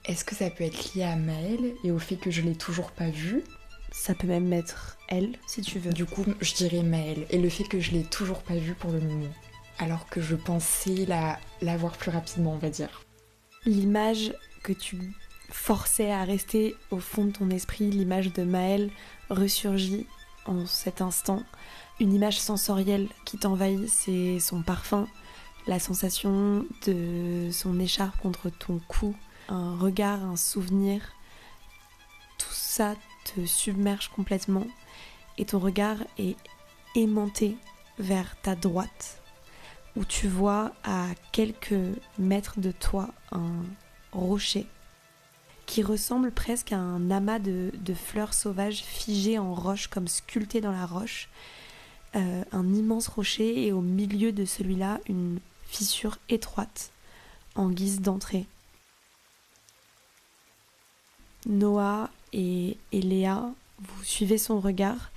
Est-ce que ça peut être lié à Maëlle et au fait que je l'ai toujours pas vue ? Ça peut même être elle, si tu veux. Du coup, je dirais Maëlle, et le fait que je l'ai toujours pas vue pour le moment, alors que je pensais la voir plus rapidement, on va dire. L'image que tu forçais à rester au fond de ton esprit, l'image de Maëlle ressurgit en cet instant. Une image sensorielle qui t'envahit, c'est son parfum, la sensation de son écharpe contre ton cou, un regard, un souvenir. Tout ça te submerge complètement et ton regard est aimanté vers ta droite où tu vois à quelques mètres de toi un rocher qui ressemble presque à un amas de fleurs sauvages figées en roche comme sculptées dans la roche. Un immense rocher et au milieu de celui-là une fissure étroite en guise d'entrée. Noah et Léa, vous suivez son regard,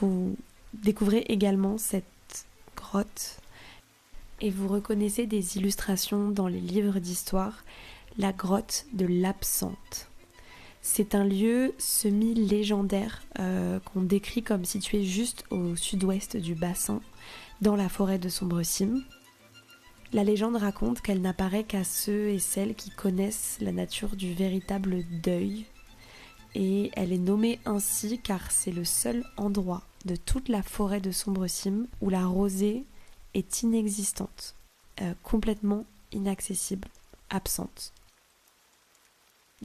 vous découvrez également cette grotte et vous reconnaissez des illustrations dans les livres d'histoire, la grotte de l'Absente. C'est un lieu semi-légendaire qu'on décrit comme situé juste au sud-ouest du bassin, dans la forêt de Sombrecime. La légende raconte qu'elle n'apparaît qu'à ceux et celles qui connaissent la nature du véritable deuil. Et elle est nommée ainsi car c'est le seul endroit de toute la forêt de Sombrecime où la rosée est inexistante, complètement inaccessible, absente.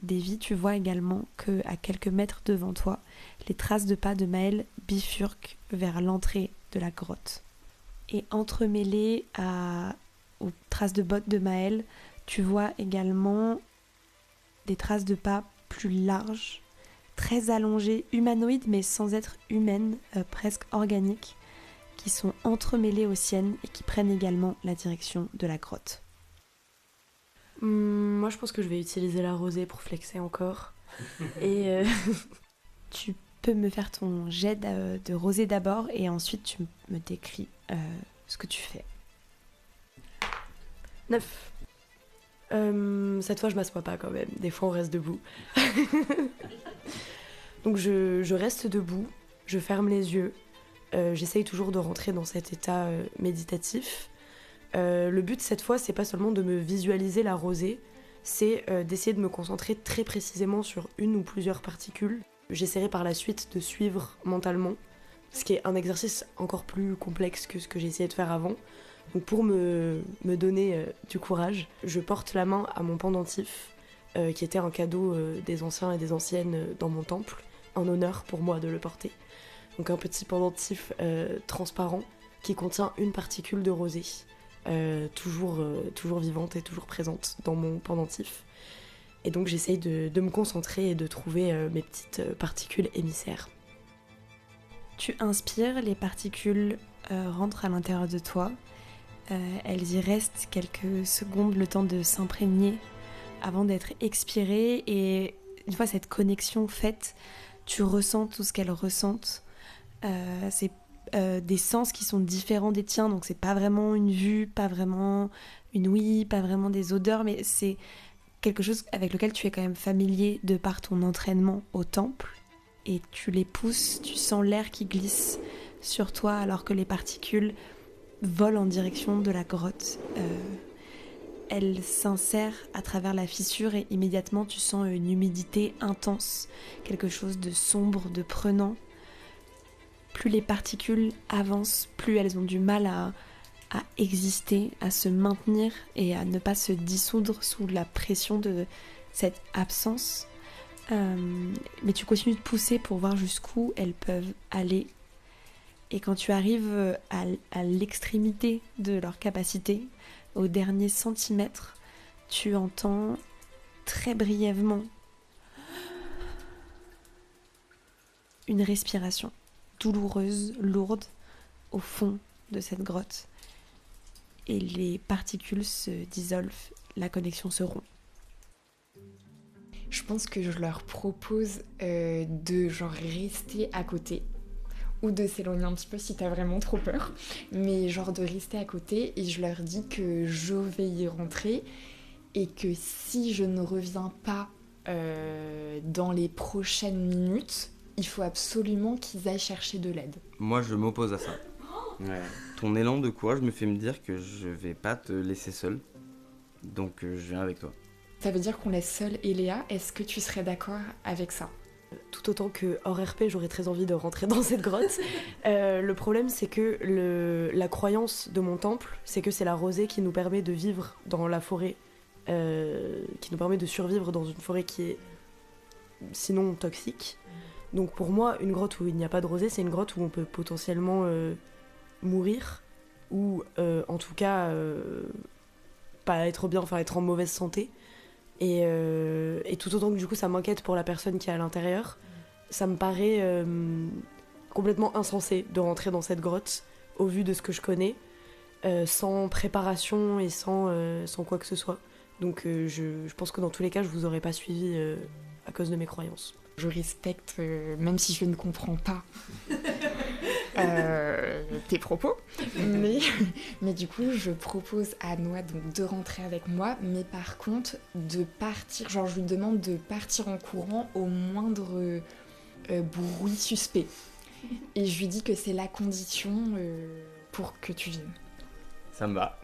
Davy, tu vois également que à quelques mètres devant toi, les traces de pas de Maëlle bifurquent vers l'entrée de la grotte. Et entremêlées aux traces de bottes de Maëlle, tu vois également des traces de pas plus larges, très allongées, humanoïdes mais sans être humaines, presque organiques, qui sont entremêlées aux siennes et qui prennent également la direction de la grotte. Moi je pense que je vais utiliser la rosée pour flexer encore. Et Tu peux me faire ton jet de rosée d'abord et ensuite tu me décris ce que tu fais. 9. Cette fois, je m'assois pas quand même. Des fois, on reste debout. Donc, je reste debout, je ferme les yeux. J'essaye toujours de rentrer dans cet état méditatif. Le but, cette fois, c'est pas seulement de me visualiser la rosée, c'est d'essayer de me concentrer très précisément sur une ou plusieurs particules. J'essaierai par la suite de suivre mentalement, ce qui est un exercice encore plus complexe que ce que j'ai essayé de faire avant. Donc pour me donner du courage, je porte la main à mon pendentif, qui était un cadeau des anciens et des anciennes dans mon temple, un honneur pour moi de le porter. Donc un petit pendentif transparent qui contient une particule de rosée, toujours vivante et toujours présente dans mon pendentif. Et donc j'essaye de me concentrer et de trouver mes petites particules émissaires. Tu inspires, les particules rentrent à l'intérieur de toi. Elles y restent quelques secondes, le temps de s'imprégner avant d'être expirées. Et une fois cette connexion faite, tu ressens tout ce qu'elles ressentent. C'est des sens qui sont différents des tiens, donc c'est pas vraiment une vue, pas vraiment une ouïe, pas vraiment des odeurs, mais c'est quelque chose avec lequel tu es quand même familier de par ton entraînement au temple. Et tu les pousses, tu sens l'air qui glisse sur toi alors que les particules volent en direction de la grotte. Elles s'insèrent à travers la fissure et immédiatement tu sens une humidité intense, quelque chose de sombre, de prenant. Plus les particules avancent, plus elles ont du mal à exister, à se maintenir et à ne pas se dissoudre sous la pression de cette absence. Mais tu continues de pousser pour voir jusqu'où elles peuvent aller. Et quand tu arrives à l'extrémité de leur capacité, au dernier centimètre, tu entends très brièvement une respiration douloureuse, lourde, au fond de cette grotte. Et les particules se dissolvent, la connexion se rompt. Je pense que je leur propose de genre rester à côté ou de s'éloigner un petit peu si t'as vraiment trop peur, mais genre de rester à côté et je leur dis que je vais y rentrer et que si je ne reviens pas dans les prochaines minutes, il faut absolument qu'ils aillent chercher de l'aide. Moi, je m'oppose à ça. Ouais. Ton élan de courage me fait me dire que je vais pas te laisser seul, donc je viens avec toi. Ça veut dire qu'on laisse seule Eléa, est-ce que tu serais d'accord avec ça ? Tout autant que hors RP, j'aurais très envie de rentrer dans cette grotte. Le problème, c'est que la croyance de mon temple, c'est que c'est la rosée qui nous permet de vivre dans la forêt, qui nous permet de survivre dans une forêt qui est sinon toxique. Donc pour moi, une grotte où il n'y a pas de rosée, c'est une grotte où on peut potentiellement mourir, ou en tout cas pas être bien, enfin être en mauvaise santé. Et tout autant que du coup ça m'inquiète pour la personne qui est à l'intérieur, ça me paraît complètement insensé de rentrer dans cette grotte au vu de ce que je connais, sans préparation et sans quoi que ce soit. Donc je pense que dans tous les cas je vous aurais pas suivi à cause de mes croyances. Je respecte, même si je ne comprends pas tes propos, mais du coup je propose à Noah donc de rentrer avec moi, mais par contre de partir, genre je lui demande de partir en courant au moindre bruit suspect, et je lui dis que c'est la condition pour que tu viennes. Ça me va.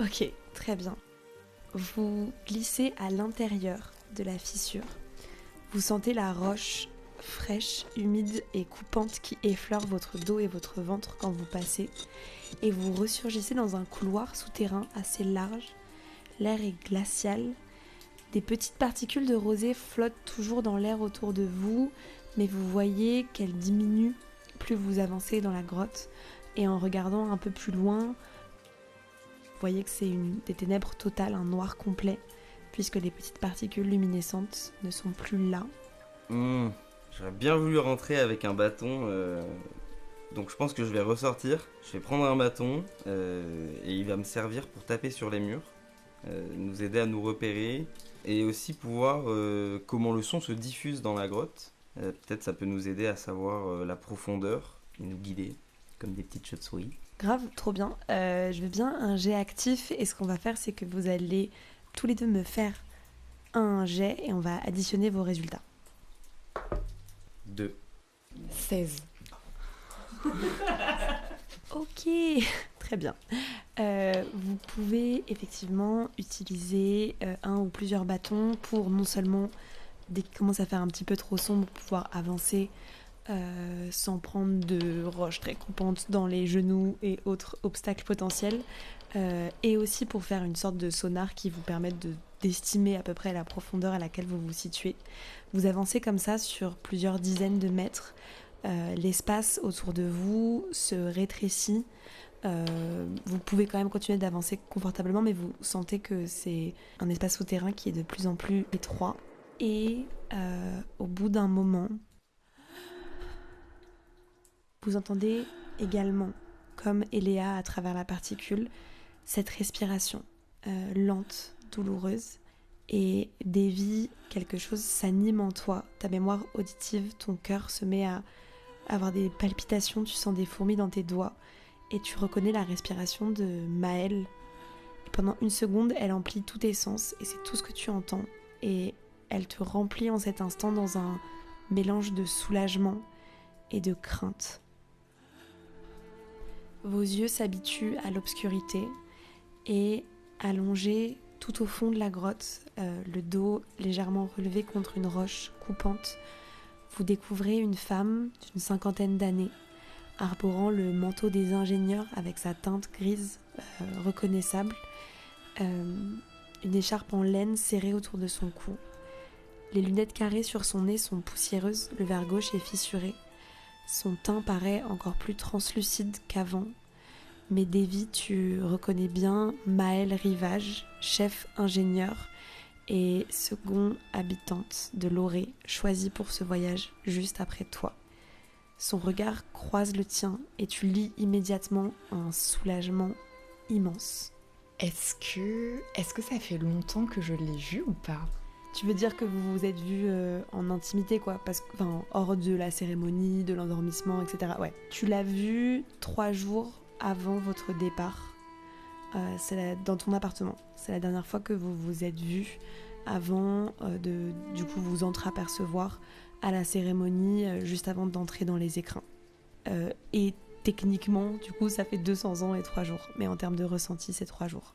Ok, très bien. Vous glissez à l'intérieur de la fissure. Vous sentez la roche fraîche, humide et coupante qui effleure votre dos et votre ventre quand vous passez, et vous ressurgissez dans un couloir souterrain assez large. L'air est glacial. Des petites particules de rosée flottent toujours dans l'air autour de vous, mais vous voyez qu'elles diminuent plus vous avancez dans la grotte, et en regardant un peu plus loin, vous voyez que c'est des ténèbres totales, un noir complet, puisque les petites particules luminescentes ne sont plus là. J'aurais bien voulu rentrer avec un bâton, donc je pense que je vais ressortir, je vais prendre un bâton, et il va me servir pour taper sur les murs. nous aider à nous repérer et aussi pouvoir comment le son se diffuse dans la grotte. Peut-être ça peut nous aider à savoir la profondeur et nous guider comme des petites chauves-souris. Grave, trop bien. Je veux bien un jet actif et ce qu'on va faire c'est que vous allez tous les deux me faire un jet et on va additionner vos résultats. 2. 16. Ok, très bien. Vous pouvez effectivement utiliser un ou plusieurs bâtons pour non seulement, dès qu'il commence à faire un petit peu trop sombre, pouvoir avancer sans prendre de roches très coupantes dans les genoux et autres obstacles potentiels, et aussi pour faire une sorte de sonar qui vous permette d'estimer à peu près la profondeur à laquelle vous vous situez. Vous avancez comme ça sur plusieurs dizaines de mètres. L'espace autour de vous se rétrécit. Vous pouvez quand même continuer d'avancer confortablement, mais vous sentez que c'est un espace souterrain qui est de plus en plus étroit. Et au bout d'un moment, vous entendez également, comme Eléa à travers la particule, cette respiration lente, douloureuse. Et Davy, quelque chose s'anime en toi. Ta mémoire auditive, ton cœur se met à avoir des palpitations, tu sens des fourmis dans tes doigts et tu reconnais la respiration de Maëlle. Et pendant une seconde, elle emplit tous tes sens et c'est tout ce que tu entends. Et elle te remplit en cet instant dans un mélange de soulagement et de crainte. Vos yeux s'habituent à l'obscurité et allongés tout au fond de la grotte, le dos légèrement relevé contre une roche coupante, vous découvrez une femme d'une 50aine d'années, arborant le manteau des ingénieurs avec sa teinte grise reconnaissable, une écharpe en laine serrée autour de son cou. Les lunettes carrées sur son nez sont poussiéreuses, le verre gauche est fissuré. Son teint paraît encore plus translucide qu'avant. Mais Davy, tu reconnais bien Maëlle Rivage, chef ingénieur et second habitante de Loré, choisie pour ce voyage juste après toi. Son regard croise le tien et tu lis immédiatement un soulagement immense. Est-ce que ça fait longtemps que je l'ai vu ou pas? Tu veux dire que vous vous êtes vus en intimité, quoi, hors de la cérémonie, de l'endormissement, etc. Ouais. Tu l'as vu 3 jours avant votre départ, dans ton appartement. C'est la dernière fois que vous vous êtes vus avant de du coup vous entreapercevoir à la cérémonie juste avant d'entrer dans les écrins. Et techniquement, du coup, ça fait 200 ans et 3 jours. Mais en termes de ressenti, c'est 3 jours.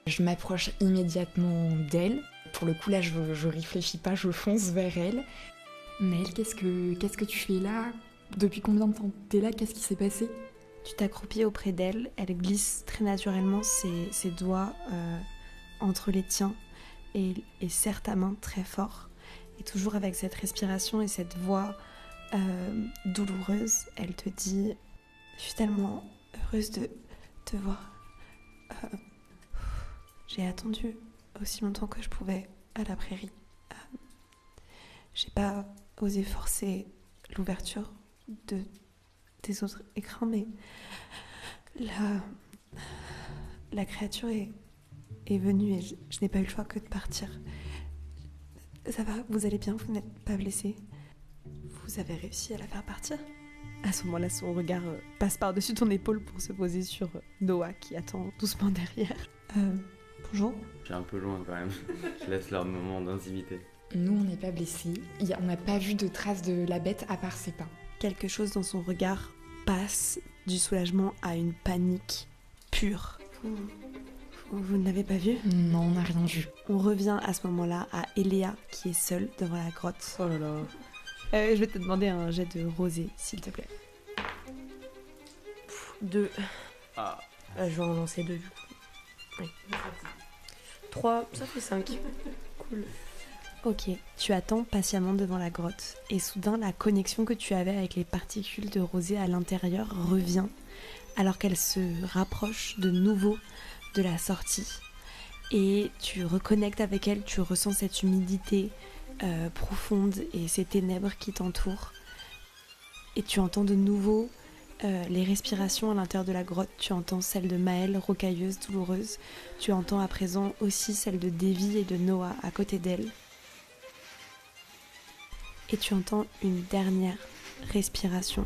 Je m'approche immédiatement d'elle. Pour le coup, là, je réfléchis pas, je fonce vers elle. Maëlle, qu'est-ce que tu fais là? Depuis combien de temps t'es là? Qu'est-ce qui s'est passé? Tu t'accroupis auprès d'elle, elle glisse très naturellement ses doigts entre les tiens et serre ta main très fort. Et toujours avec cette respiration et cette voix douloureuse, elle te dit « Je suis tellement heureuse de te voir. J'ai attendu aussi longtemps que je pouvais à la prairie. J'ai pas osé forcer l'ouverture des autres écrins, mais la créature est venue et je n'ai pas eu le choix que de partir. Ça va, vous allez bien, vous n'êtes pas blessé? Vous avez réussi à la faire partir? » À ce moment-là, son regard passe par-dessus ton épaule pour se poser sur Noah qui attend doucement derrière. Bonjour. Je suis un peu loin quand même. Je laisse leur moment d'intimité. Nous, on n'est pas blessés. On n'a pas vu de traces de la bête à part ses pas. Quelque chose dans son regard passe du soulagement à une panique pure. Vous ne l'avez pas vu? Non, on n'a rien vu. On revient à ce moment-là à Eléa qui est seule devant la grotte. Oh là là. Je vais te demander un jet de rosée, s'il te plaît. 2. Ah. Je vais en lancer 2 du coup. Oui. 3, ça fait 5. Cool. Ok, tu attends patiemment devant la grotte et soudain la connexion que tu avais avec les particules de rosée à l'intérieur revient alors qu'elle se rapproche de nouveau de la sortie. Et tu reconnectes avec elle, tu ressens cette humidité profonde et ces ténèbres qui t'entourent. Et tu entends de nouveau les respirations à l'intérieur de la grotte. Tu entends celle de Maëlle, rocailleuse, douloureuse. Tu entends à présent aussi celle de Davy et de Noah à côté d'elle. Et tu entends une dernière respiration,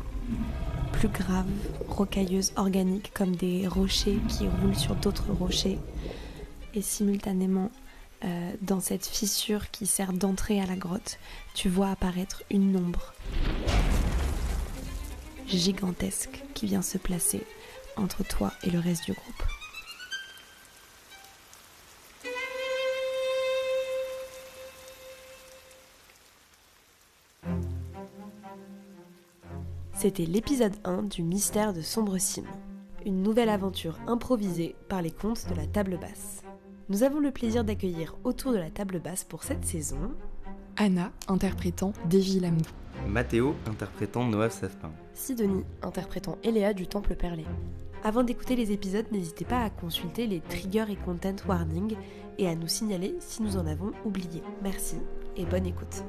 plus grave, rocailleuse, organique, comme des rochers qui roulent sur d'autres rochers. Et simultanément, dans cette fissure qui sert d'entrée à la grotte, tu vois apparaître une ombre gigantesque qui vient se placer entre toi et le reste du groupe. C'était l'épisode 1 du Mystère de Sombre Cime, une nouvelle aventure improvisée par les contes de la table basse. Nous avons le plaisir d'accueillir autour de la table basse pour cette saison Anna, interprétant Davy Lamdou. Mathéo, interprétant Noah Safpin. Sidonie, interprétant Eléa du Temple Perlé. Avant d'écouter les épisodes, n'hésitez pas à consulter les triggers et content warnings et à nous signaler si nous en avons oublié. Merci et bonne écoute.